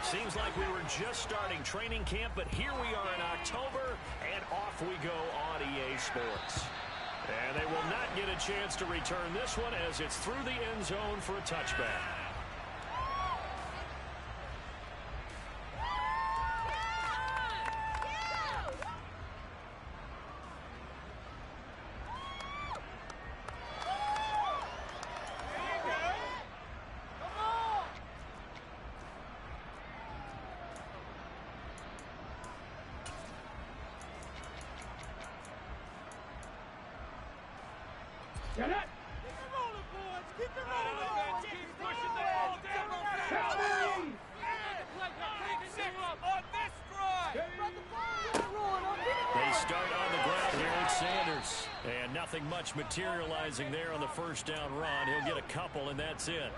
Seems like we were just starting training camp, but here we are in October, and off we go on EA Sports. And they will not get a chance to return this one as it's through the end zone for a touchback. Get it! Keep it rolling, boys! Keep it rolling! Keep pushing the ball down on this drive! They start on the ground here with Sanders. And nothing much materializing there on the first down run. He'll get a couple, and that's it.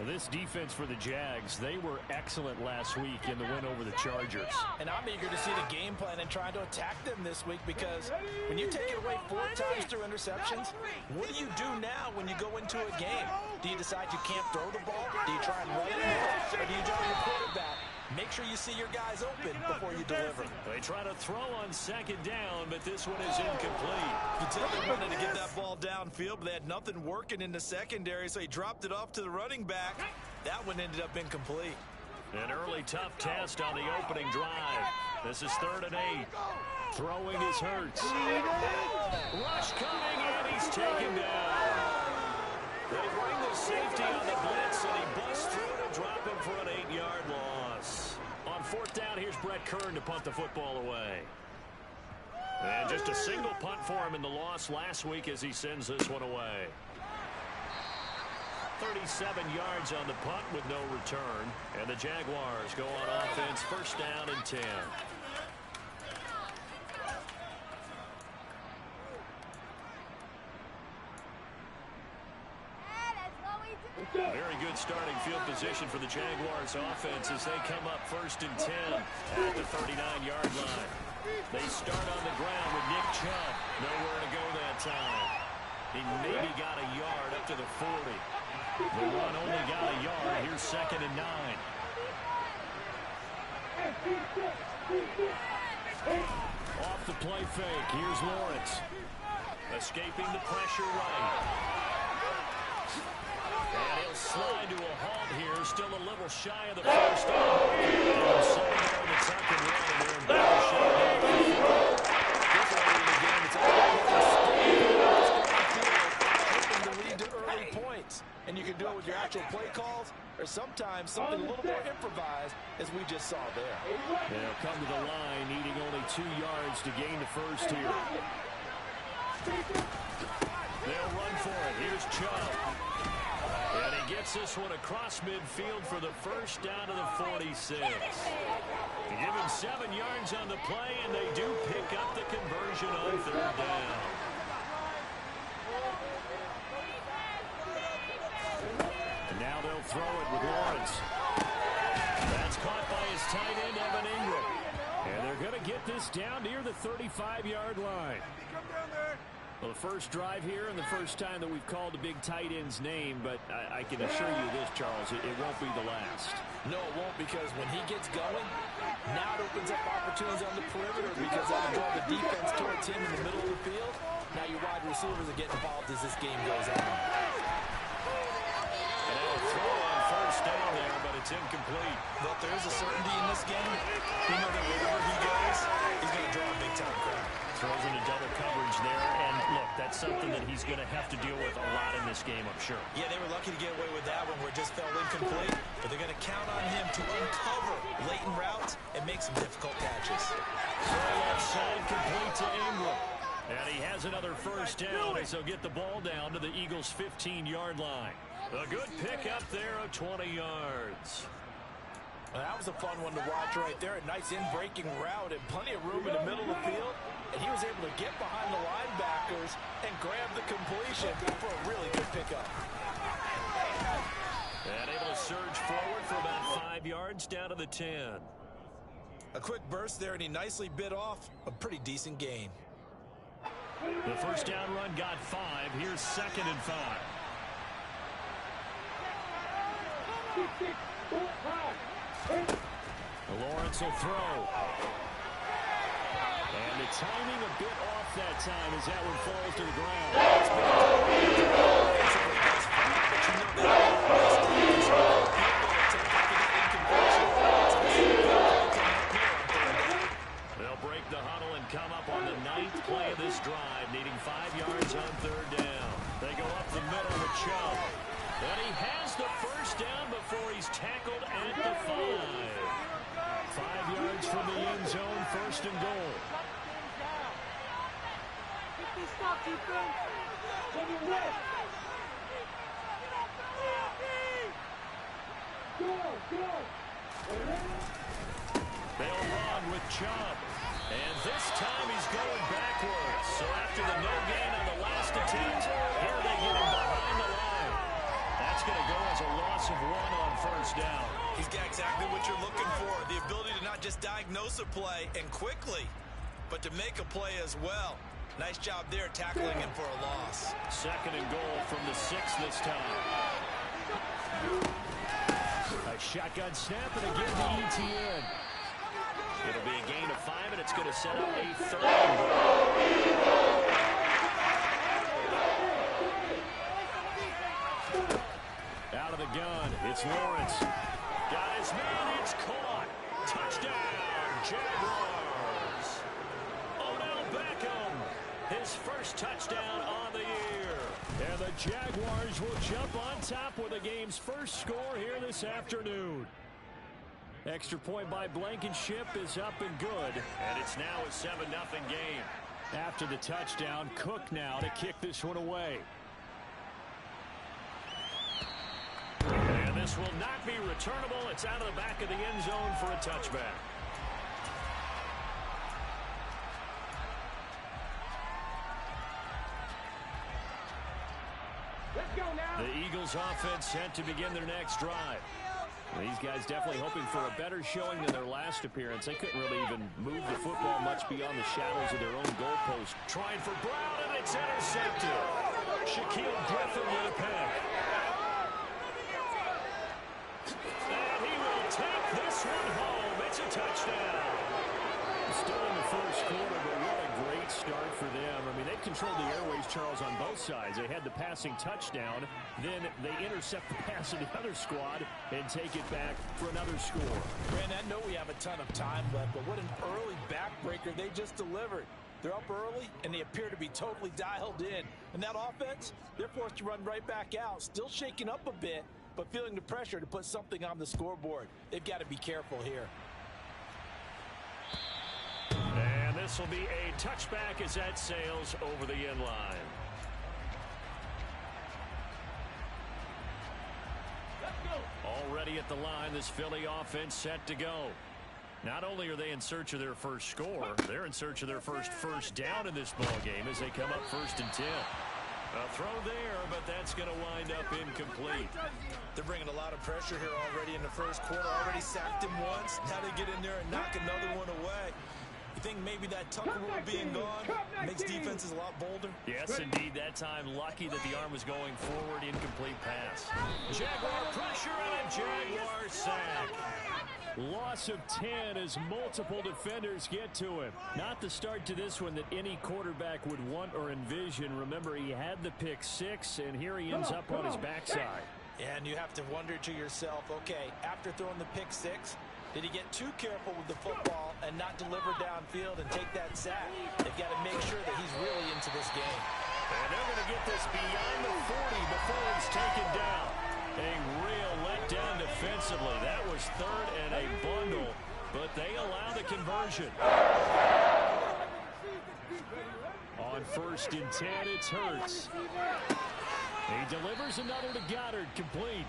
This defense for the Jags, they were excellent last week in the win over the Chargers. And I'm eager to see the game plan and trying to attack them this week, because when you take it away 4 times through interceptions, what do you do now when you go into a game? Do you decide you can't throw the ball? Do you try and run it more? Or do you tell your quarterback, make sure you see your guys open before you deliver? They try to throw on second down, but this one is incomplete. You can tell they wanted to get that ball downfield, but they had nothing working in the secondary, so he dropped it off to the running back. That one ended up incomplete. An early tough test on the opening drive. This is 3rd and 8. Throwing is Hurts. Rush coming, and he's taken down. They bring the safety on the blitz, and he busts through to drop him for an 8-yard loss. On 4th down, here's Brett Kern to punt the football away. And just a single punt for him in the loss last week as he sends this one away. 37 yards on the punt with no return. And the Jaguars go on offense, 1st down and 10. Very good starting field position for the Jaguars offense as they come up 1st and 10 at the 39-yard line. They start on the ground with Nick Chubb. Nowhere to go that time. He maybe got a yard up to the 40. The run only got a yard. Here's 2nd and 9. Off the play fake. Here's Lawrence. Escaping the pressure right. And he'll slide to a halt here. Still a little shy of the first down. And second down, the second run, and they're in better shape. This early in the game, it's Hoping to lead to early points. And you can do it with your actual play calls, or sometimes something a little more improvised, as we just saw there. They'll come to the line, needing only 2 yards to gain the first here. They'll run for it. Here's Chubb. And he gets this one across midfield for the first down to the 46. They give him 7 yards on the play, and they do pick up the conversion on 3rd down. And now they'll throw it with Lawrence. That's caught by his tight end, Evan Ingram. And they're going to get this down near the 35-yard line. Well, the first drive here and the first time that we've called a big tight end's name, but I can assure you this, Charles, it won't be the last. No, it won't, because when he gets going, now it opens up opportunities on the perimeter, because they can draw the defense towards him in the middle of the field. Now your wide receivers are getting involved as this game goes on. And they'll throw on first down there, but it's incomplete. But there is a certainty in this game. You know that wherever he goes, he's going to draw a big-time crowd. Throws into double coverage there, and look, that's something that he's going to have to deal with a lot in this game, I'm sure. Yeah, they were lucky to get away with that one where it just fell incomplete, but they're going to count on him to uncover latent routes and make some difficult catches. Throw left side complete to Ingram. And he has another first down as they'll get the ball down to the Eagles' 15-yard line. A good pick up there of 20 yards. Well, that was a fun one to watch right there. A nice in-breaking route and plenty of room in the middle of the field. And he was able to get behind the linebackers and grab the completion for a really good pickup. And able to surge forward for about 5 yards down to the 10. A quick burst there, and he nicely bit off a pretty decent gain. The first down run got 5. Here's 2nd and 5. Lawrence will throw. And the timing a bit off that time as that one falls to the ground. They'll break the huddle and come up on the 9th play of this drive, needing 5 yards on 3rd down. They go up the middle with Chubb. And he has the first down before he's tackled at the 5. 5 yards from the end zone, 1st and goal. They'll run with Chubb. And this time he's going backwards. So after the no gain on the last attempt, here they get him behind the line. That's going to go as a loss of 1 on 1st down. He's got exactly what you're looking for. The ability to not just diagnose a play and quickly, but to make a play as well. Nice job there tackling him for a loss. 2nd and goal from the 6 this time. A shotgun snap and again to ETN. It'll be a gain of 5 and it's going to set up a 3rd and goal. Out of the gun, it's Lawrence. Got his man, it's caught. Touchdown, Jaguars. Odell Beckham, his first touchdown on the year. And the Jaguars will jump on top with the game's first score here this afternoon. Extra point by Blankenship is up and good. And it's now a 7-0 game. After the touchdown, Cook now to kick this one away. And this will not be returnable. It's out of the back of the end zone for a touchback. Let's go now. The Eagles offense set to begin their next drive. These guys definitely hoping for a better showing than their last appearance. They couldn't really even move the football much beyond the shadows of their own goalpost. Trying for Brown, and it's intercepted. Shaquille Griffin with a pick. And he will take this one home. It's a touchdown. Still in the first quarter, but what a great start for them. I mean, they controlled the airways, Charles, on both sides. They had the passing touchdown. Then they intercept the pass of the other squad and take it back for another score. Brandon, I know we have a ton of time left, but what an early backbreaker they just delivered. They're up early, and they appear to be totally dialed in. And that offense, they're forced to run right back out, still shaking up a bit, but feeling the pressure to put something on the scoreboard. They've got to be careful here. And this will be a touchback as that sails over the end line. Already at the line, this Philly offense set to go. Not only are they in search of their first score, they're in search of their first down in this ball game as they come up 1st and 10. A throw there, but that's going to wind up incomplete. They're bringing a lot of pressure here already in the first quarter. Already sacked him once. Now they get in there and knock another one away. You think maybe that Tucker rule being gone makes defenses a lot bolder? Yes, indeed. That time, lucky that the arm was going forward. Incomplete pass. Jaguar pressure and a Jaguar sack. Loss of 10 as multiple defenders get to him. Not the start to this one that any quarterback would want or envision. Remember, he had the pick 6, and here he ends up on his backside. And you have to wonder to yourself, okay, after throwing the pick 6, did he get too careful with the football and not deliver downfield and take that sack? They've got to make sure that he's really into this game. And they're going to get this beyond the 40 before he's taken down. A real letdown defensively. That was 3rd and a bundle, but they allow the conversion. On 1st and 10, it's Hurts. He delivers another to Goddard, complete.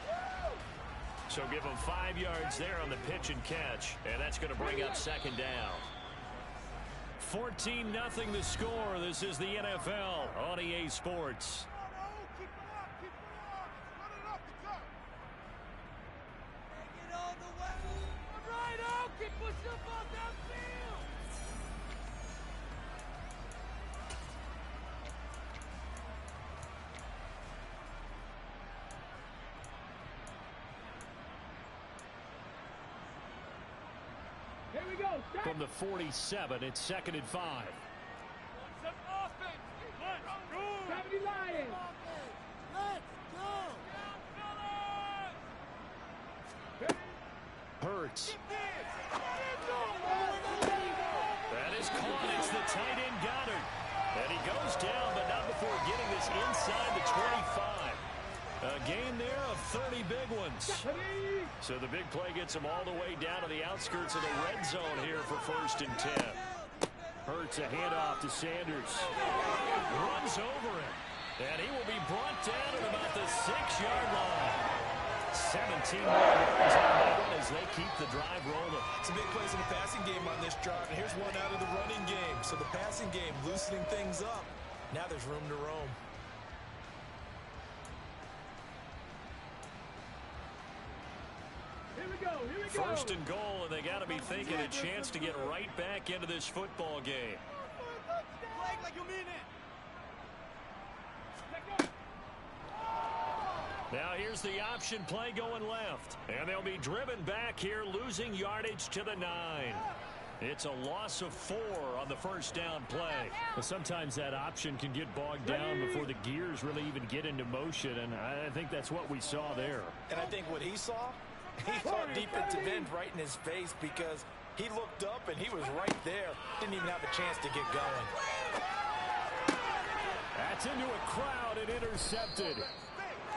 So give him 5 yards there on the pitch and catch, and that's going to bring up 2nd down. 14-0 the score. This is the NFL on EA Sports. From the 47, it's 2nd and 5. Some offense. Let's go. Hurts. That is caught. It's the tight end Goddard. And he goes down, but not before getting this inside the 25. A gain there of 30 big ones. So the big play gets him all the way down to the outskirts of the red zone here for 1st and 10. Hurts a handoff to Sanders. Runs over him. And he will be brought down at about the 6-yard line. 17 more yards on that one as they keep the drive rolling. Some big plays in the passing game on this drive, and here's one out of the running game. So the passing game loosening things up. Now there's room to roam. First and goal, and they got to be thinking a chance to get right back into this football game. Like you mean it. Now here's the option play going left. And they'll be driven back here, losing yardage to the 9. It's a loss of 4 on the first down play. Well, sometimes that option can get bogged down before the gears really even get into motion, and I think that's what we saw there. And I think what he saw defensive end right in his face because he looked up and he was right there. Didn't even have a chance to get going. That's into a crowd and intercepted.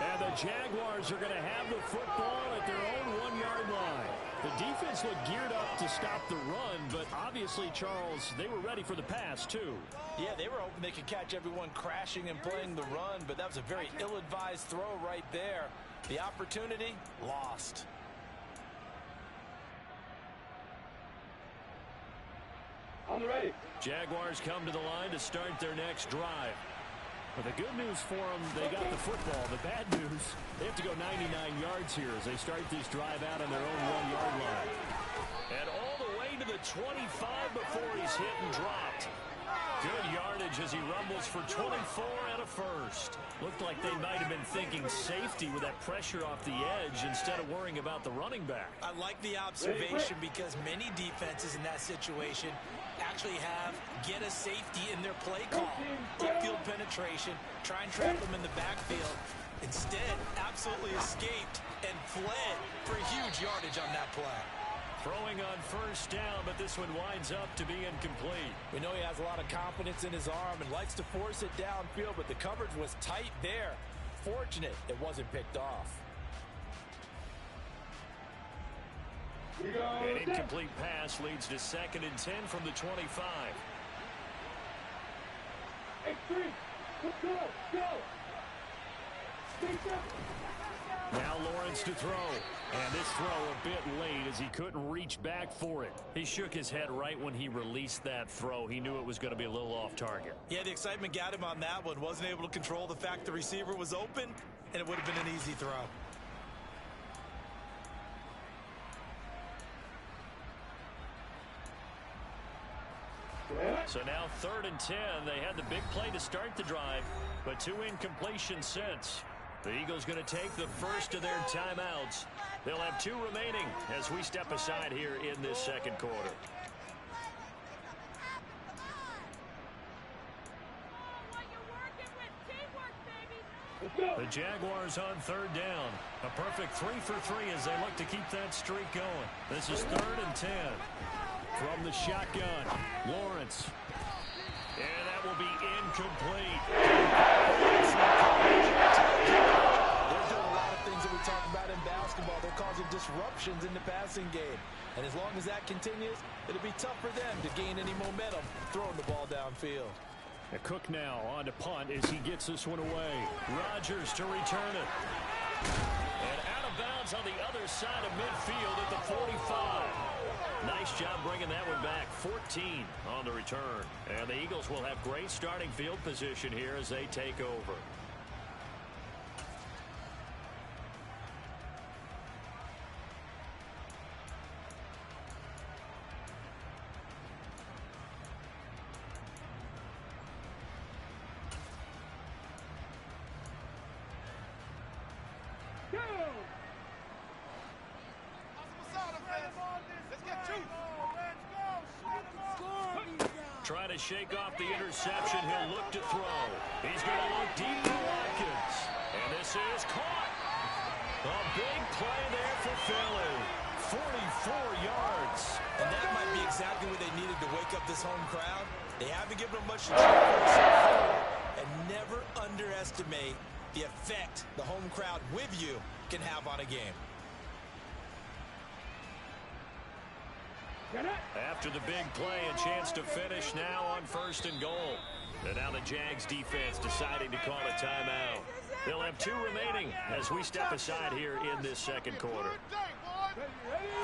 And the Jaguars are going to have the football at their own 1-yard line. The defense looked geared up to stop the run, but obviously, Charles, they were ready for the pass, too. Yeah, they were hoping they could catch everyone crashing and playing the run, but that was a very ill-advised throw right there. The opportunity, lost. On the ready. Jaguars come to the line to start their next drive. But the good news for them, they got the football. The bad news, they have to go 99 yards here as they start this drive out on their own 1-yard line. And all the way to the 25 before he's hit and dropped. Good yardage as he rumbles for 24 and a first. Looked like they might have been thinking safety with that pressure off the edge instead of worrying about the running back. I like the observation because many defenses in that situation actually have get a safety in their play call. Upfield penetration, try and trap them in the backfield. Instead, absolutely escaped and fled for huge yardage on that play. Throwing on first down, but this one winds up to be incomplete. We know he has a lot of confidence in his arm and likes to force it downfield, but the coverage was tight there. Fortunate it wasn't picked off. An incomplete pass leads to 2nd and 10 from the 25. X3. Let's go. Now Lawrence to throw. And this throw a bit late as he couldn't reach back for it. He shook his head right when he released that throw. He knew it was going to be a little off target. Yeah, the excitement got him on that one. Wasn't able to control the fact the receiver was open, and it would have been an easy throw. So now 3rd and 10. They had the big play to start the drive, but 2 incompletions since. The Eagles going to take the first of their timeouts. They'll have 2 remaining as we step aside here in this second quarter. The Jaguars on 3rd down. A perfect 3 for 3 as they look to keep that streak going. This is 3rd and 10. From the shotgun, Lawrence. And that will be incomplete. They're doing a lot of things that we talk about in basketball. They're causing disruptions in the passing game. And as long as that continues, it'll be tough for them to gain any momentum throwing the ball downfield. Cook now on to punt as he gets this one away. Rodgers to return it. And out of bounds on the other side of midfield at the 45. Nice job bringing that one back. 14 on the return. And the Eagles will have great starting field position here as they take over. Let's get 2. Trying to shake off the interception. He'll look to throw. He's going to look deep for Watkins. And this is caught. A big play there for Philly. 44 yards. And that might be exactly what they needed to wake up this home crowd. They haven't given them much to cheer for so far. And never underestimate the effect the home crowd with you can have on a game. After the big play, a chance to finish now on 1st and goal. And now the Jags defense deciding to call a timeout. They'll have 2 remaining as we step aside here in this second quarter.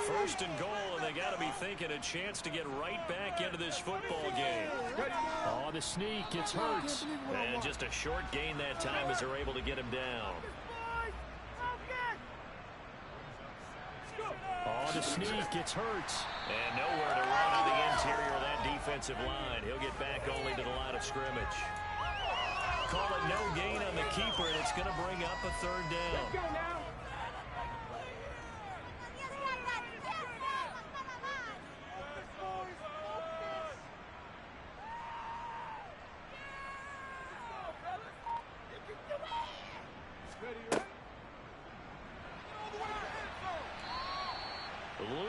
1st and goal, and they got to be thinking a chance to get right back into this football game. Oh, the sneak, it's Hurts. And just a short gain that time as they're able to get him down. Oh, the sneak, it's Hurts. And nowhere to run on the interior of that defensive line. He'll get back only to the line of scrimmage. Call it no gain on the keeper, and it's going to bring up a 3rd down.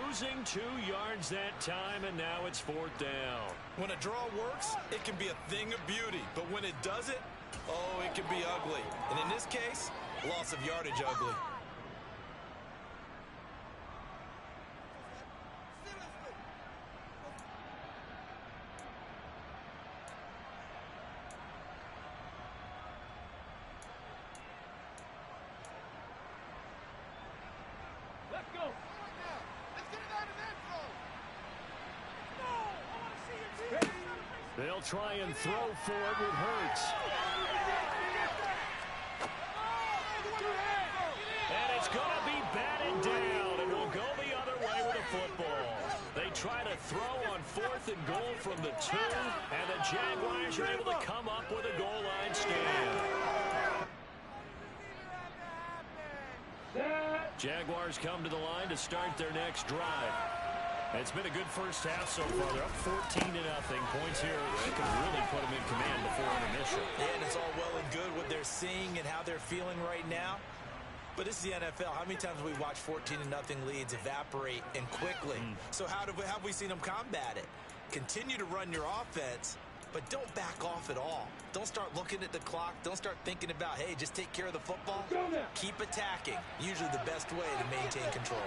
Losing 2 yards that time, and now it's 4th down. When a draw works, it can be a thing of beauty. But when it doesn't, oh, it can be ugly. And in this case, loss of yardage ugly. They'll try and throw for it with Hurts. And it's going to be batted down, and will go the other way with the football. They try to throw on 4th and goal from the 2, and the Jaguars are able to come up with a goal line stand. Jaguars come to the line to start their next drive. It's been a good first half so far. They're up 14-0. Points here that can really put them in command before intermission. Yeah, and it's all well and good what they're seeing and how they're feeling right now. But this is the NFL. How many times have we watched 14-0 leads evaporate and quickly? So how have we seen them combat it? Continue to run your offense, but don't back off at all. Don't start looking at the clock. Don't start thinking about, hey, just take care of the football. Keep attacking. Usually the best way to maintain control.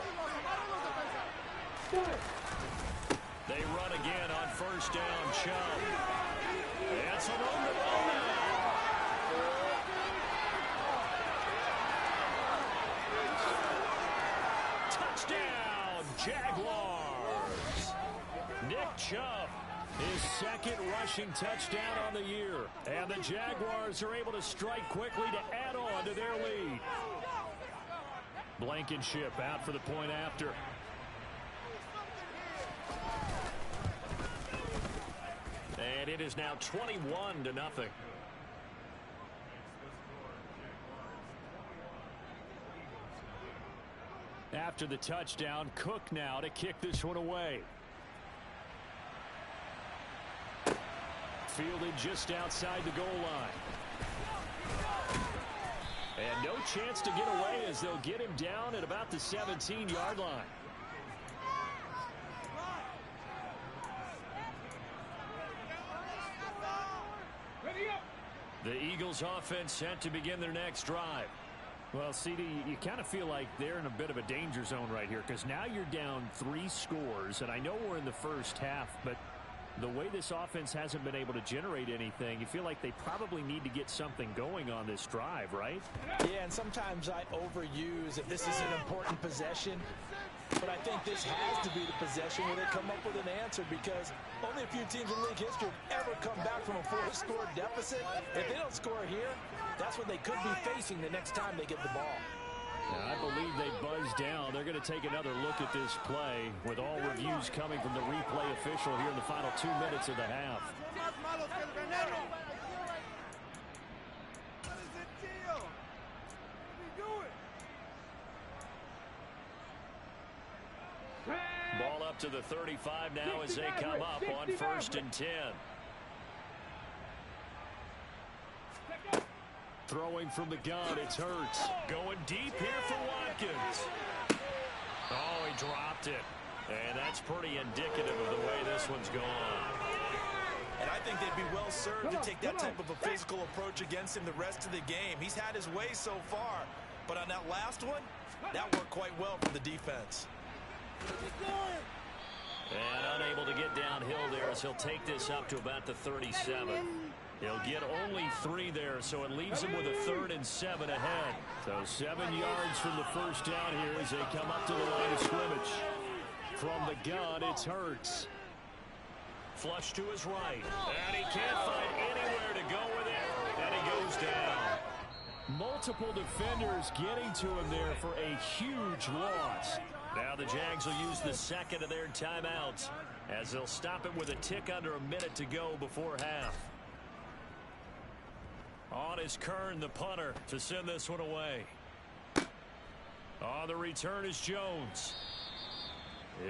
They run again on 1st down. Chubb. That's a room to roll now. Touchdown, Jaguars. Nick Chubb, his 2nd rushing touchdown on the year. And the Jaguars are able to strike quickly to add on to their lead. Blankenship out for the point after. And it is now 21-0. After the touchdown, Cook now to kick this one away. Fielded just outside the goal line. And no chance to get away as they'll get him down at about the 17-yard line. The Eagles offense set to begin their next drive. Well, CD, you kind of feel like they're in a bit of a danger zone right here because now you're down 3 scores, and I know we're in the first half, but the way this offense hasn't been able to generate anything, you feel like they probably need to get something going on this drive, right? Yeah, and sometimes I overuse if this is an important possession. But I think this has to be the possession where they come up with an answer because only a few teams in league history have ever come back from a 4-score deficit. If they don't score here, that's what they could be facing the next time they get the ball. Now, I believe they buzzed down. They're going to take another look at this play with all reviews coming from the replay official here in the final 2 minutes of the half. Ball up to the 35 now as they come up on 1st and 10. Throwing from the gun, it's Hurts. Going deep here for Watkins. Oh, he dropped it. And that's pretty indicative of the way this one's gone. And I think they'd be well served to take that type of a physical approach against him the rest of the game. He's had his way so far, but on that last one, that worked quite well for the defense. And unable to get downhill there as he'll take this up to about the 37. He'll get only 3 there, so it leaves him with a 3rd and 7 ahead. So 7 yards from the first down here as they come up to the line of scrimmage. From the gun, it's Hurts. Flush to his right. And he can't find anywhere to go with it. And he goes down. Multiple defenders getting to him there for a huge loss. Now the Jags will use the second of their timeouts as they'll stop it with a tick under a minute to go before half. On is Kern, the punter, to send this one away. On the return is Jones.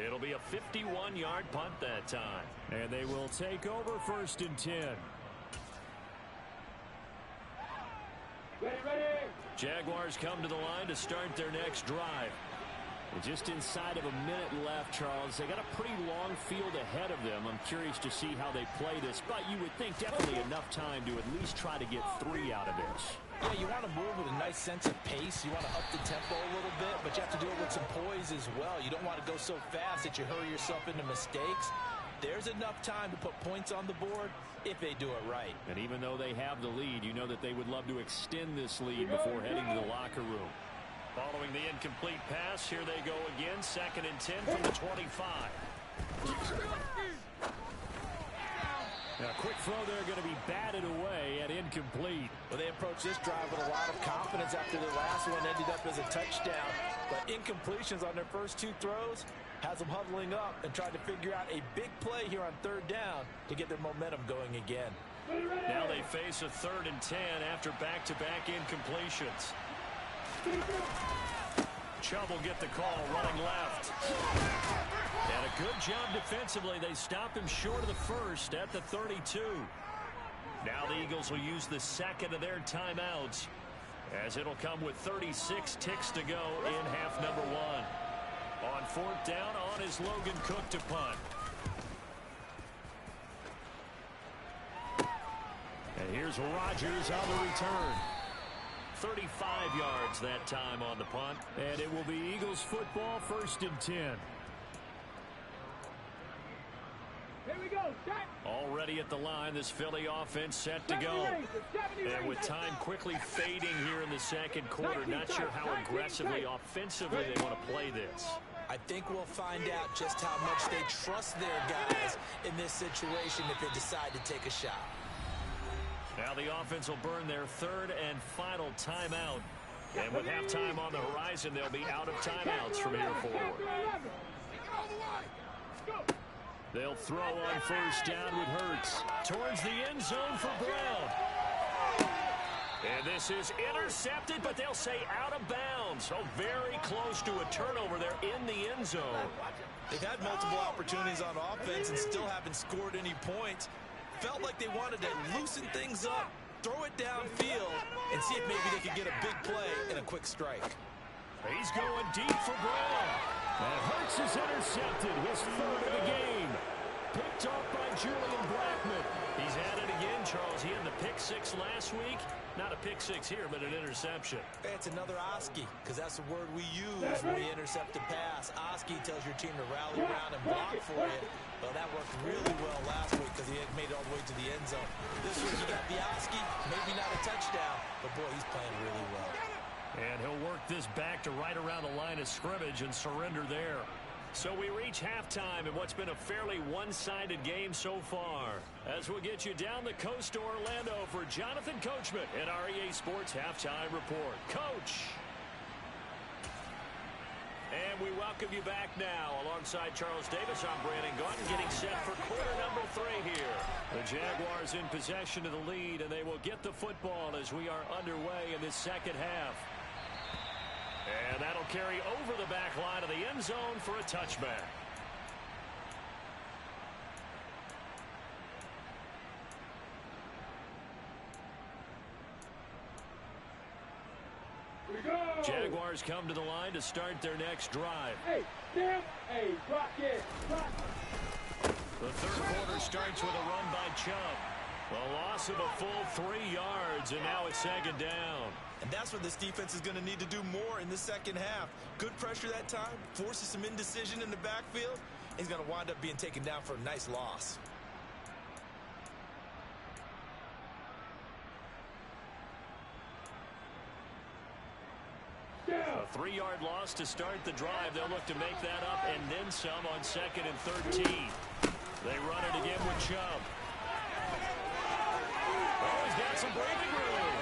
It'll be a 51-yard punt that time. And they will take over 1st and 10. Ready. Jaguars come to the line to start their next drive. Just inside of a minute left, Charles. They got a pretty long field ahead of them. I'm curious to see how they play this, but you would think definitely enough time to at least try to get 3 out of this. Yeah, you want to move with a nice sense of pace. You want to up the tempo a little bit, but you have to do it with some poise as well. You don't want to go so fast that you hurry yourself into mistakes. There's enough time to put points on the board if they do it right. And even though they have the lead, you know that they would love to extend this lead before heading to the locker room. Following the incomplete pass, here they go again. 2nd and 10 from the 25. Now, a quick throw there going to be batted away and incomplete. Well, they approached this drive with a lot of confidence after their last one ended up as a touchdown. But incompletions on their first 2 throws has them huddling up and trying to figure out a big play here on 3rd down to get their momentum going again. Now they face a 3rd and 10 after back-to-back incompletions. Chubb will get the call, running left. And a good job defensively. They stop him short of the first at the 32. Now the Eagles will use the second of their timeouts as it'll come with 36 ticks to go in half number 1. On 4th down, on is Logan Cook to punt. And here's Rodgers on the return. 35 yards that time on the punt. And it will be Eagles football, 1st and 10. Here we go. Already at the line, this Philly offense set to go. And with time quickly fading here in the second quarter, not sure how aggressively, offensively they want to play this. I think we'll find out just how much they trust their guys in this situation if they decide to take a shot. Now the offense will burn their 3rd and final timeout. And with halftime on the horizon, they'll be out of timeouts from here forward. They'll throw on 1st down with Hurts. Towards the end zone for Brown. And this is intercepted, but they'll say out of bounds. So very close to a turnover there in the end zone. They've had multiple opportunities on offense and still haven't scored any points. Felt like they wanted to loosen things up, throw it downfield, and see if maybe they could get a big play and a quick strike. He's going deep for Brown. And Hurts is intercepted, his 3rd of the game. Picked off by Julian Blackmon. He's at it again, Charles. He had the pick 6 last week. Not a pick 6 here, but an interception. It's another Oski, because that's the word we use when we intercept a pass. Oski tells your team to rally around and block for you. Well, that worked really well last week because he had made it all the way to the end zone. This week he got the Oski, maybe not a touchdown, but boy, he's playing really well. And he'll work this back to right around the line of scrimmage and surrender there. So we reach halftime in what's been a fairly one-sided game so far. As we'll get you down the coast to Orlando for Jonathan Coachman at our EA Sports Halftime Report. Coach! And we welcome you back now. Alongside Charles Davis, I'm Brandon Gautin, getting set for quarter number 3 here. The Jaguars in possession of the lead, and they will get the football as we are underway in this second half. And that'll carry over the back line of the end zone for a touchback. Jaguars come to the line to start their next drive. Hey, snap. Hey, block it. Block. The third quarter starts with a run by Chubb. A loss of a full 3 yards, and now it's second down. And that's what this defense is going to need to do more in the second half. Good pressure that time, forces some indecision in the backfield. He's going to wind up being taken down for a nice loss. A 3-yard loss to start the drive. They'll look to make that up and then some on 2nd and 13. They run it again with Chubb. Oh, he's got some breathing room.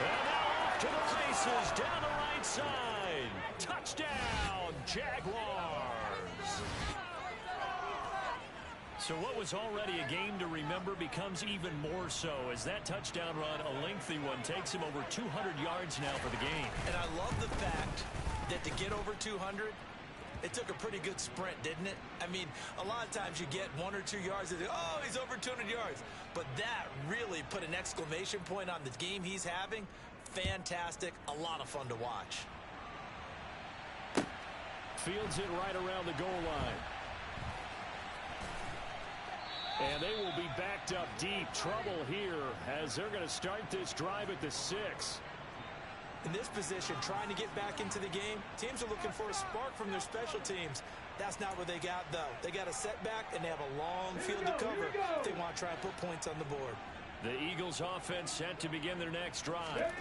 And now off to the races down the right side. Touchdown, Jaguars. So what was already a game to remember becomes even more so as that touchdown run, a lengthy one, takes him over 200 yards now for the game. And I love the fact that to get over 200, it took a pretty good sprint, didn't it? I mean, a lot of times you get 1 or 2 yards and oh, he's over 200 yards. But that really put an exclamation point on the game he's having. Fantastic. A lot of fun to watch. Fields it right around the goal line. And they will be backed up deep. Trouble here as they're going to start this drive at the 6. In this position, trying to get back into the game, teams are looking for a spark from their special teams. That's not what they got, though. They got a setback, and they have a long field to cover if they want to try and put points on the board. The Eagles offense set to begin their next drive.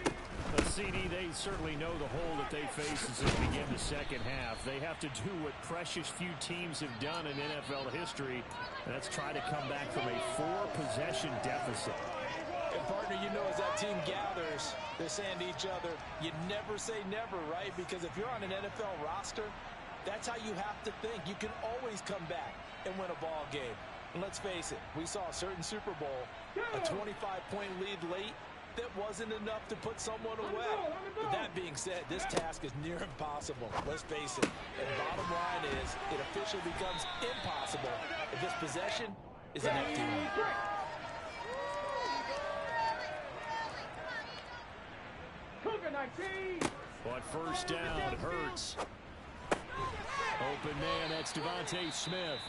CD, they certainly know the hole that they face as they begin the second half. They have to do what precious few teams have done in NFL history, and that's try to come back from a 4-possession deficit. And partner, you know, as that team gathers, they're saying to each other, you never say never, right? Because if you're on an NFL roster, that's how you have to think. You can always come back and win a ball game. And let's face it, we saw a certain Super Bowl, a 25-point lead late, that wasn't enough to put someone away. But that being said, this task is near impossible. Let's face it. And bottom line is, it officially becomes impossible if this possession is an empty one. On first down, Hurts. Open man, that's Devontae Smith.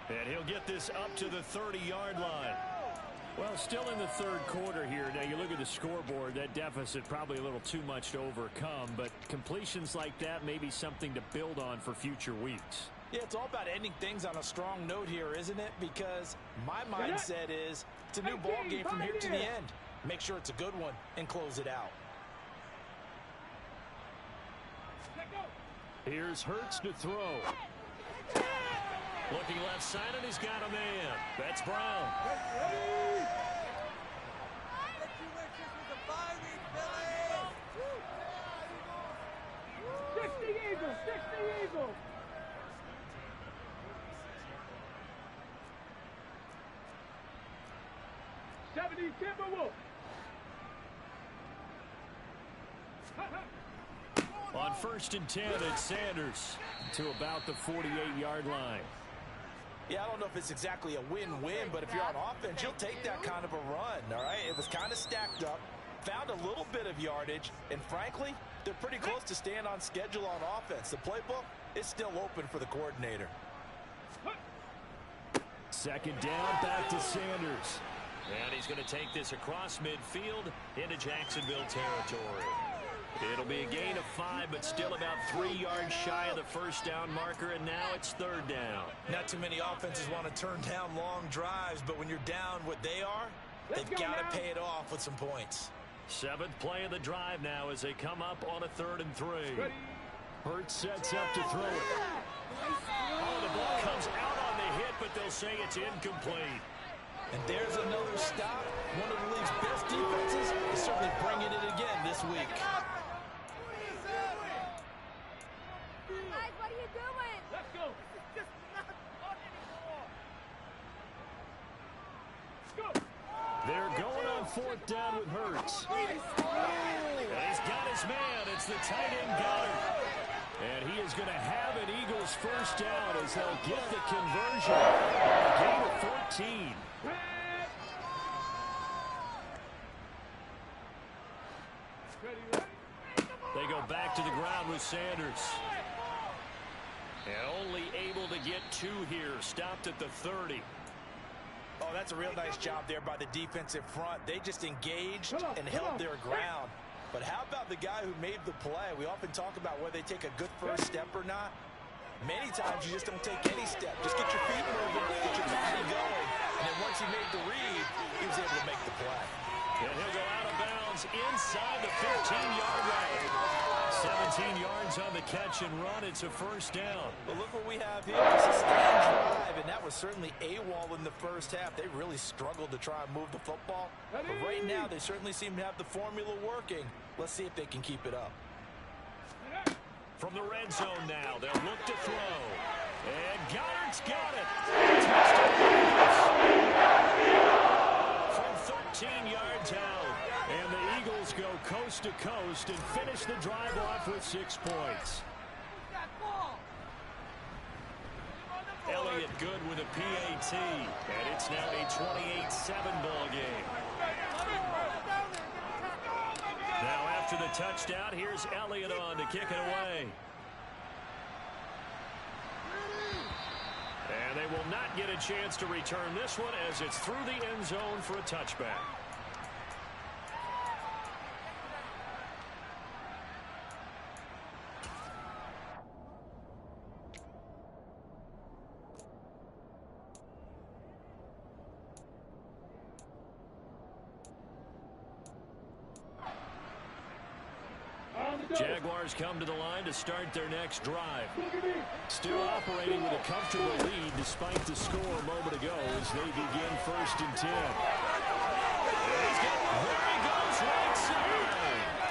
And he'll get this up to the 30-yard line. Well, still in the third quarter here. Now, you look at the scoreboard, that deficit probably a little too much to overcome, but completions like that may be something to build on for future weeks. Yeah, it's all about ending things on a strong note here, isn't it? Because my mindset is it's a new ball game from here to the end. Make sure it's a good one and close it out. Here's Hurts to throw. Looking left side, and he's got a man. That's Brown. 60 Eagles, 60 Eagles. Timberwolves. On first and 10, it's Sanders to about the 48-yard line. Yeah, I don't know if it's exactly a win-win, but if you're on offense, you'll take that kind of a run, all right? It was kind of stacked up, found a little bit of yardage, and frankly, they're pretty close to staying on schedule on offense. The playbook is still open for the coordinator. Second down, back to Sanders. And he's going to take this across midfield into Jacksonville territory. It'll be a gain of 5, but still about 3 yards shy of the first down marker, and now it's third down. Not too many offenses want to turn down long drives, but when you're down what they are, they've got to pay it off with some points. 7th play of the drive now as they come up on a 3rd and 3. Hurts sets up to throw it. Oh, the ball comes out on the hit, but they'll say it's incomplete. And there's another stop. One of the league's best defenses is certainly bringing it again this week. Guys, what are you doing? Let's go. This is not fun anymore. Go. They're going on 4th down with Hurts. And he's got his man. It's the tight end Goddard. And he is going to have an Eagles first down as they'll get the conversion. A gain of 14. with Sanders. And only able to get 2 here. Stopped at the 30. Oh, that's a real nice job there by the defensive front. They just engaged and held their ground. But how about the guy who made the play? We often talk about whether they take a good first step or not. Many times you just don't take any step. Just get your feet moving, get your body going. And then once he made the read, he was able to make the play. And he'll go out of bounds inside the 15-yard line. 17 yards on the catch and run. It's a first down. But look what we have here. A sustained drive, and that was certainly AWOL in the first half. They really struggled to try and move the football. But right now, they certainly seem to have the formula working. Let's see if they can keep it up. From the red zone now, they'll look to throw. And Goddard's got it. Touchdown. From 13 yards out. And the Eagles go coast to coast and finish the drive off with 6 points. Elliott good with a PAT. And it's now a 28-7 ball game. Now after the touchdown, here's Elliott on to kick it away. And they will not get a chance to return this one as it's through the end zone for a touchback. Jaguars come to the line to start their next drive. Still operating with a comfortable lead despite the score a moment ago as they begin 1st and 10. There he goes, right side.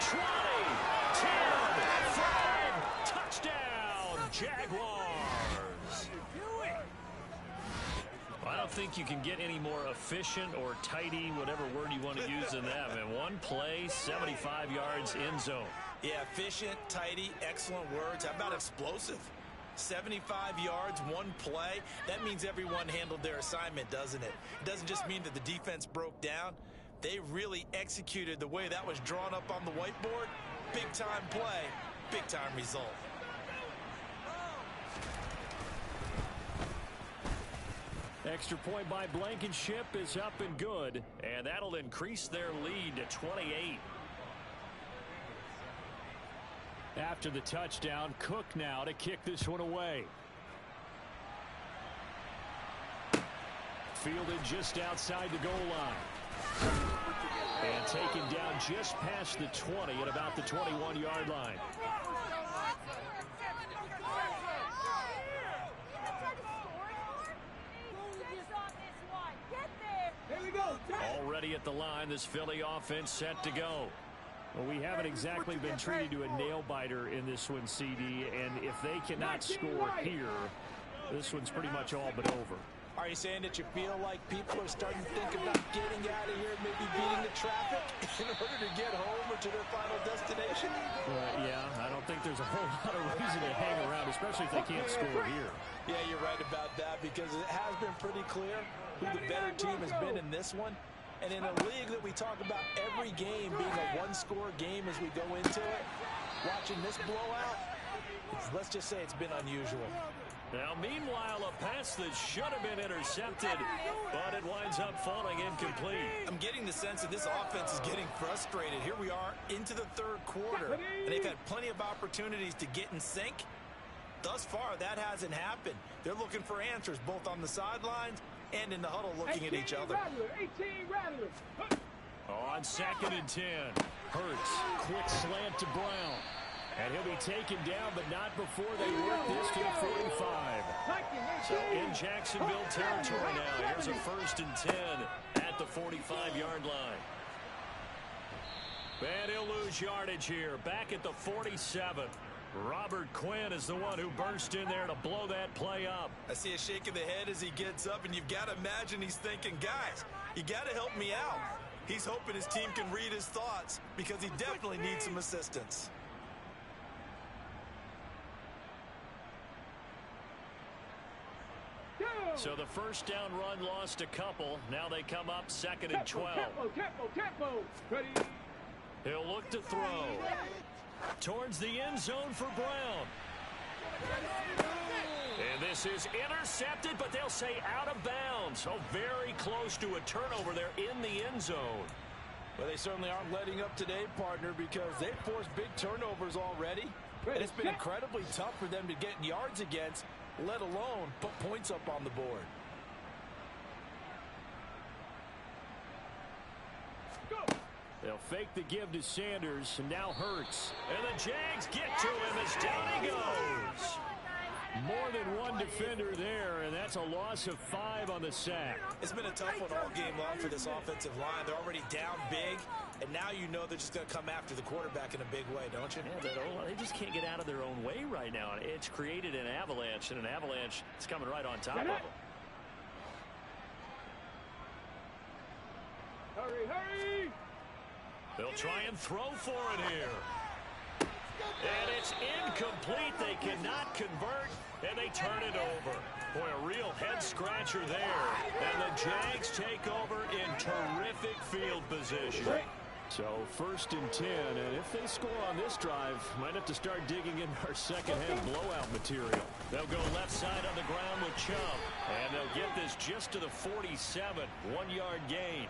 20, 10, 5, touchdown, Jaguars. I don't think you can get any more efficient or tidy, whatever word you want to use in that. Man, one play, 75 yards, end zone. Yeah, efficient, tidy, excellent words. How about explosive? 75 yards, one play. That means everyone handled their assignment, doesn't it? It doesn't just mean that the defense broke down. They really executed the way that was drawn up on the whiteboard. Big-time play, big-time result. Extra point by Blankenship is up and good, and that'll increase their lead to 28. After the touchdown, Cook now to kick this one away. Fielded just outside the goal line. And taken down just past the 20 at about the 21-yard line. Already at the line, this Philly offense set to go. Well, we haven't exactly been treated to a nail-biter in this one, CD, and if they cannot score here, this one's pretty much all but over. Are you saying that you feel like people are starting to think about getting out of here, maybe beating the traffic in order to get home or to their final destination? Yeah, I don't think there's a whole lot of reason to hang around, especially if they can't score here. Yeah, you're right about that because it has been pretty clear who the better team has been in this one. And in a league that we talk about every game being a one-score game as we go into it, watching this blowout, let's just say it's been unusual. Now, meanwhile, a pass that should have been intercepted, but it winds up falling incomplete. I'm getting the sense that this offense is getting frustrated. Here we are into the third quarter, and they've had plenty of opportunities to get in sync. Thus far, that hasn't happened. They're looking for answers both on the sidelines and in the huddle looking at each other. On 2nd and 10, Hurts, quick slant to Brown. And he'll be taken down, but not before they work this to the 45. So in Jacksonville territory now, here's a 1st and 10 at the 45-yard line. And he'll lose yardage here, back at the 47. Robert Quinn is the one who burst in there to blow that play up. I see a shake of the head as he gets up, and you've got to imagine he's thinking, guys, you got to help me out. He's hoping his team can read his thoughts because he definitely needs some assistance. So the first down run lost a couple. Now they come up 2nd and 12. Tempo. Ready. He'll look to throw. Towards the end zone for Brown. And this is intercepted, but they'll say out of bounds. So very close to a turnover there in the end zone. Well, they certainly aren't letting up today, partner, because they've forced big turnovers already. And it's been incredibly tough for them to get yards against, let alone put points up on the board. They'll fake the give to Sanders, and now Hurts. And the Jags get to him as down he goes. More than one defender there, and that's a loss of 5 on the sack. It's been a tough one all game long for this offensive line. They're already down big, and now you know they're just going to come after the quarterback in a big way, don't you? Yeah, they just can't get out of their own way right now. It's created an avalanche, and an avalanche is coming right on top of them. Hurry, hurry! They'll try and throw for it here. And it's incomplete. They cannot convert, and they turn it over. Boy, a real head-scratcher there. And the Jags take over in terrific field position. So 1st and 10, and if they score on this drive, might have to start digging in our second-half blowout material. They'll go left side on the ground with Chubb, and they'll get this just to the 47, 1-yard gain.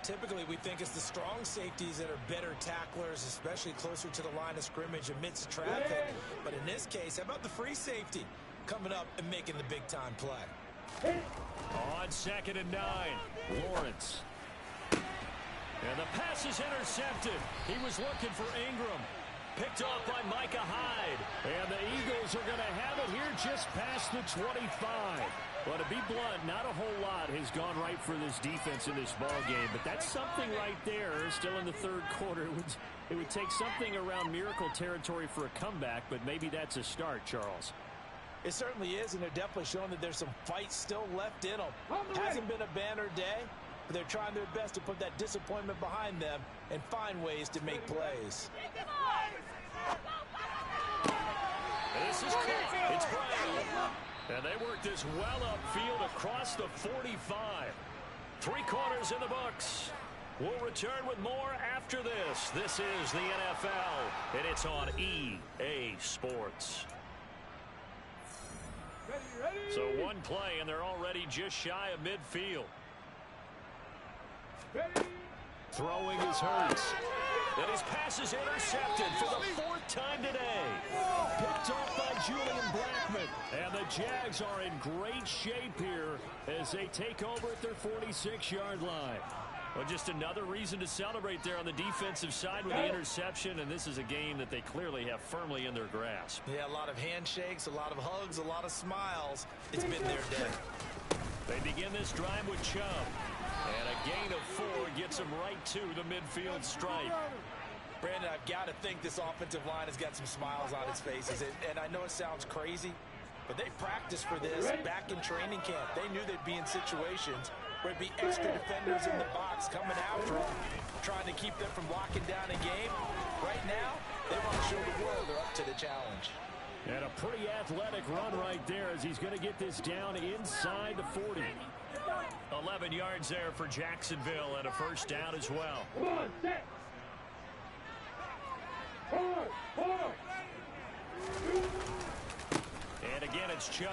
Typically, we think it's the strong safeties that are better tacklers, especially closer to the line of scrimmage amidst traffic. But in this case, how about the free safety coming up and making the big-time play? On 2nd and 9, Lawrence. And the pass is intercepted. He was looking for Ingram. Picked off by Micah Hyde. And the Eagles are going to have it here just past the 25. Well, to be blunt, not a whole lot has gone right for this defense in this ball game, but that's something right there. Still in the 3rd quarter, it would take something around miracle territory for a comeback, but maybe that's a start, Charles. It certainly is, and they're definitely showing that there's some fight still left in them. Hasn't been a banner day, but they're trying their best to put that disappointment behind them and find ways to make plays. This is caught. It's Brown. And they work this well upfield across the 45. 3 quarters in the books. We'll return with more after this. This is the NFL, and it's on EA Sports. So one play, and they're already just shy of midfield. Throwing is Hurts. And his pass is intercepted for the 4th time today. Picked off by Julian Blackmon. And the Jags are in great shape here as they take over at their 46-yard line. Well, just another reason to celebrate there on the defensive side with the interception, and this is a game that they clearly have firmly in their grasp. Yeah, a lot of handshakes, a lot of hugs, a lot of smiles. It's been their day. They begin this drive with Chubb. And a gain of 4 gets him right to the midfield stripe. Brandon, I've got to think this offensive line has got some smiles on its faces. And I know it sounds crazy, but they practiced for this back in training camp. They knew they'd be in situations where it'd be extra defenders in the box coming after them, trying to keep them from locking down a game. Right now, they want to show the world they're up to the challenge. And a pretty athletic run right there as he's going to get this down inside the 40. 11 yards there for Jacksonville and a 1st down as well. And again, it's Chubb.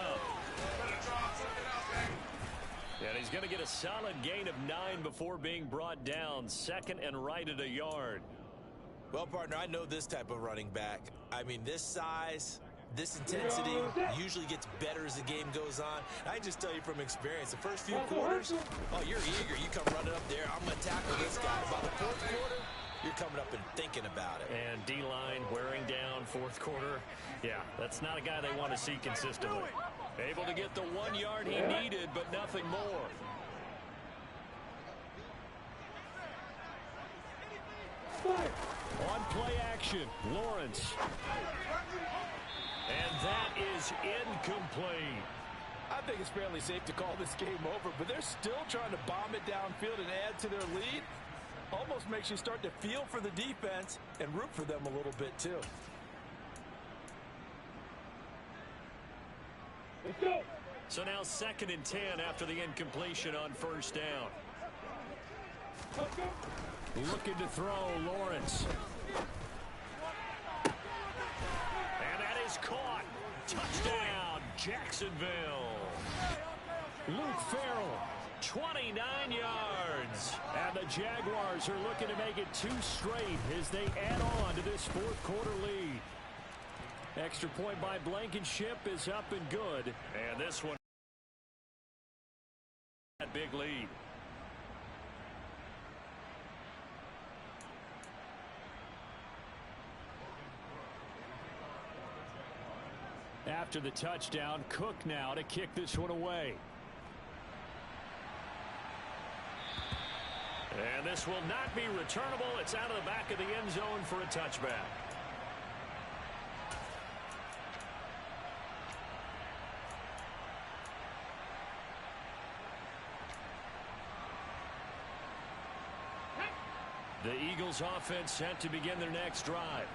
And he's going to get a solid gain of 9 before being brought down. 2nd and right at a yard. Well, partner, I know this type of running back. I mean, this size, this intensity usually gets better as the game goes on. I just tell you from experience, the first few quarters, oh, you're eager. You come running up there. I'm going to tackle this guy. By the 4th quarter, you're coming up and thinking about it. And D-line wearing down 4th quarter. Yeah, that's not a guy they want to see consistently. Able to get the 1 yard he needed, but nothing more. On play action, Lawrence. And that is incomplete. I think it's fairly safe to call this game over, but they're still trying to bomb it downfield and add to their lead. Almost makes you start to feel for the defense and root for them a little bit too. Let's go. So now 2nd and 10 after the incompletion on 1st down. Looking to throw, Lawrence. Touchdown, Jacksonville. Luke Farrell, 29 yards. And the Jaguars are looking to make it 2 straight as they add on to this fourth quarter lead. Extra point by Blankenship is up and good. And this one, that big lead. After the touchdown, Cook now to kick this one away. And this will not be returnable. It's out of the back of the end zone for a touchback. The Eagles offense set to begin their next drive.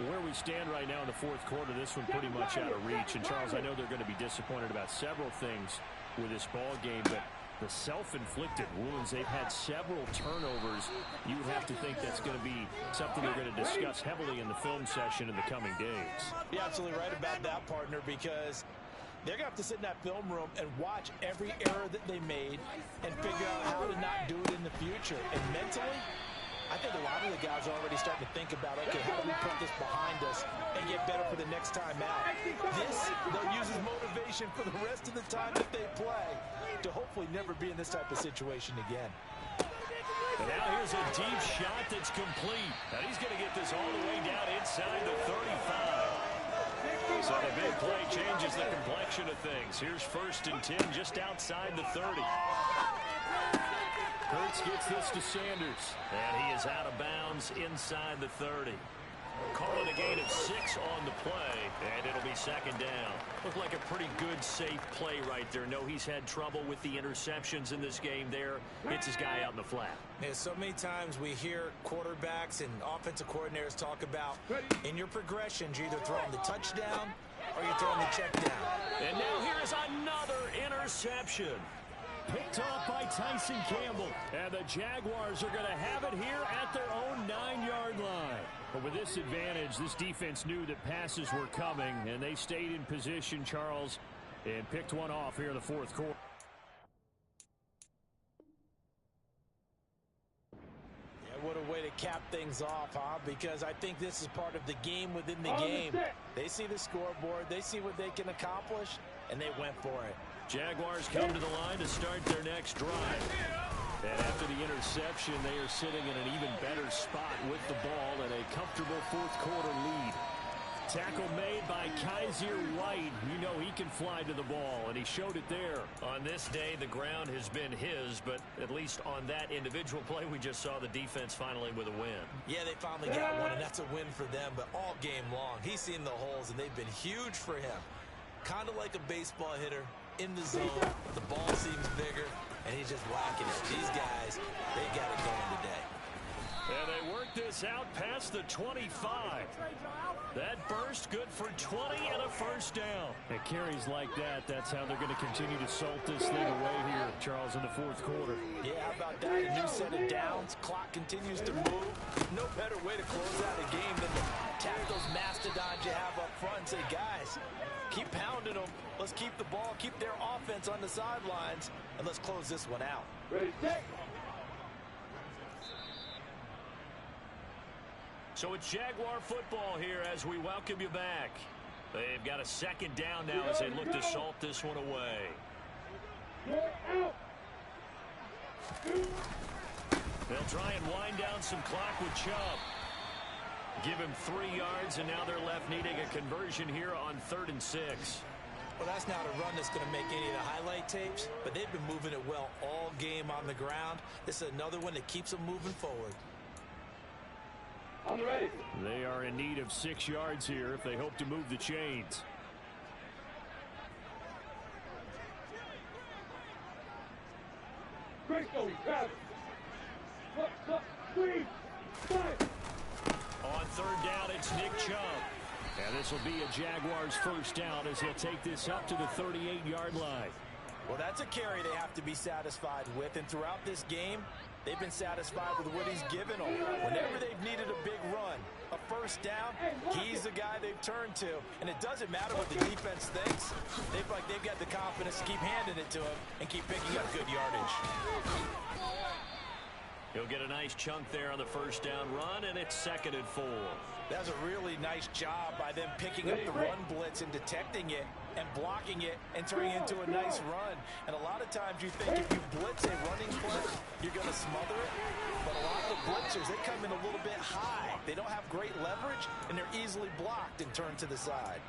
Where we stand right now in the fourth quarter, this one pretty much out of reach. And, Charles, I know they're going to be disappointed about several things with this ball game, but the self-inflicted wounds, they've had several turnovers. You would have to think that's going to be something they're going to discuss heavily in the film session in the coming days. You're absolutely right about that, partner, because they're going to have to sit in that film room and watch every error that they made and figure out how to not do it in the future. And mentally, I think a lot of the guys are already starting to think about, okay, how do we put this behind us and get better for the next time out? This, they'll use as motivation for the rest of the time that they play to hopefully never be in this type of situation again. And now here's a deep shot that's complete. And he's going to get this all the way down inside the 35. So the big play changes the complexion of things. Here's 1st and 10 just outside the 30. Hurts gets this to Sanders, and he is out of bounds inside the 30. Calling a gain of 6 on the play, and it'll be 2nd down. Looked like a pretty good, safe play right there. No, he's had trouble with the interceptions in this game there. Hits his guy out in the flat. Yeah, so many times we hear quarterbacks and offensive coordinators talk about in your progressions, you're either throwing the touchdown or you're throwing the check down. And now here's another interception. Picked off by Tyson Campbell. And the Jaguars are going to have it here at their own 9-yard line. But with this advantage, this defense knew that passes were coming, and they stayed in position, Charles, and picked one off here in the fourth quarter. Yeah, what a way to cap things off, huh? Because I think this is part of the game within the game. They see the scoreboard, they see what they can accomplish, and they went for it. Jaguars come to the line to start their next drive. And after the interception, they are sitting in an even better spot with the ball and a comfortable fourth quarter lead. Tackle made by Kaiser White. You know he can fly to the ball, and he showed it there. On this day, the ground has been his, but at least on that individual play, we just saw the defense finally with a win. Yeah, they finally got one, and that's a win for them, but all game long, he's seen the holes, and they've been huge for him. Kind of like a baseball hitter. In the zone, the ball seems bigger, and he's just whacking it. These guys, they got it going today. And they work this out past the 25. That burst good for 20 and a 1st down. And carries like that, that's how they're going to continue to salt this thing away here, Charles, in the fourth quarter. Yeah, how about that? A new set of downs. Clock continues to move. No better way to close out a game than to tap those mastodons you have up front and say, guys, keep pounding them. Let's keep the ball, keep their offense on the sidelines, and let's close this one out. Ready, set. So it's Jaguar football here as we welcome you back. They've got a 2nd down now as they look to salt this one away. They'll try and wind down some clock with Chubb. Give him 3 yards, and now they're left needing a conversion here on 3rd and 6. Well, that's not a run that's going to make any of the highlight tapes, but they've been moving it well all game on the ground. This is another one that keeps them moving forward. I'm ready. They are in need of 6 yards here if they hope to move the chains. Crisco, grab it. Look, 3, 5. On 3rd down, it's Nick Chubb. And this will be a Jaguars 1st down as he'll take this up to the 38-yard line. Well, that's a carry they have to be satisfied with. And throughout this game, they've been satisfied with what he's given them. Whenever they've needed a big run, a first down, he's the guy they've turned to. And it doesn't matter what the defense thinks. They've got the confidence to keep handing it to him and keep picking up good yardage. He'll get a nice chunk there on the first down run, and it's 2nd and 4. That was a really nice job by them picking up the run blitz and detecting it and blocking it and turning it into a nice run. And a lot of times you think if you blitz a running play, you're going to smother it. But a lot of the blitzers, they come in a little bit high. They don't have great leverage, and they're easily blocked and turned to the side.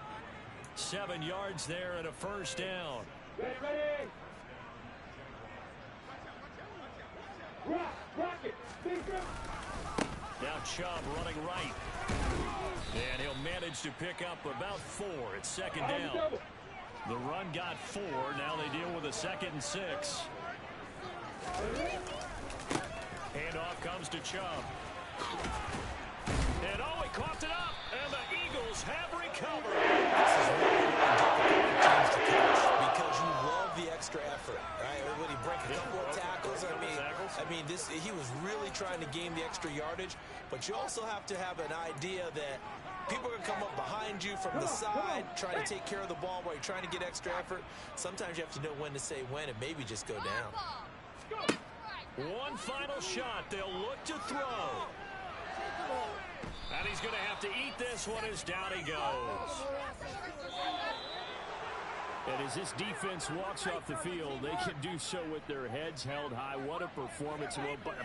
7 yards there and a first down. Ready. Rock it. Now Chubb running right. And he'll manage to pick up about 4. It's 2nd down. The run got 4. Now they deal with a 2nd and 6. Handoff comes to Chubb. And he coughed it up. And the Eagles have recovered. This is really difficult for teams to catch because you love the extra effort, right? When he breaks a couple of tackles, he was really trying to gain the extra yardage, but you also have to have an idea that people are going to come up behind you from the side, trying to take care of the ball while you're trying to get extra effort. Sometimes you have to know when to say when and maybe just go down. One final shot. They'll look to throw. And he's going to have to eat this one as down he goes. And as this defense walks off the field, they can do so with their heads held high. What a performance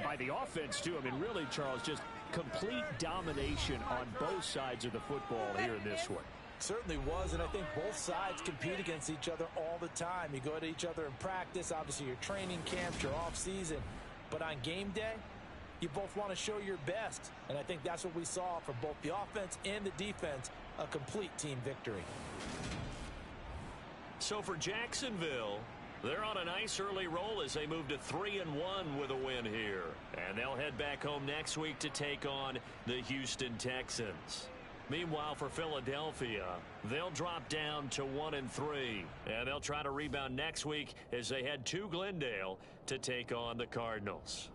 by the offense, too. I mean, really, Charles, just complete domination on both sides of the football here in this one. Certainly was, and I think both sides compete against each other all the time. You go at each other in practice, obviously your training camps, your off-season. But on game day, you both want to show your best. And I think that's what we saw for both the offense and the defense, a complete team victory. So for Jacksonville, they're on a nice early roll as they move to 3-1 with a win here. And they'll head back home next week to take on the Houston Texans. Meanwhile, for Philadelphia, they'll drop down to 1-3. And they'll try to rebound next week as they head to Glendale to take on the Cardinals.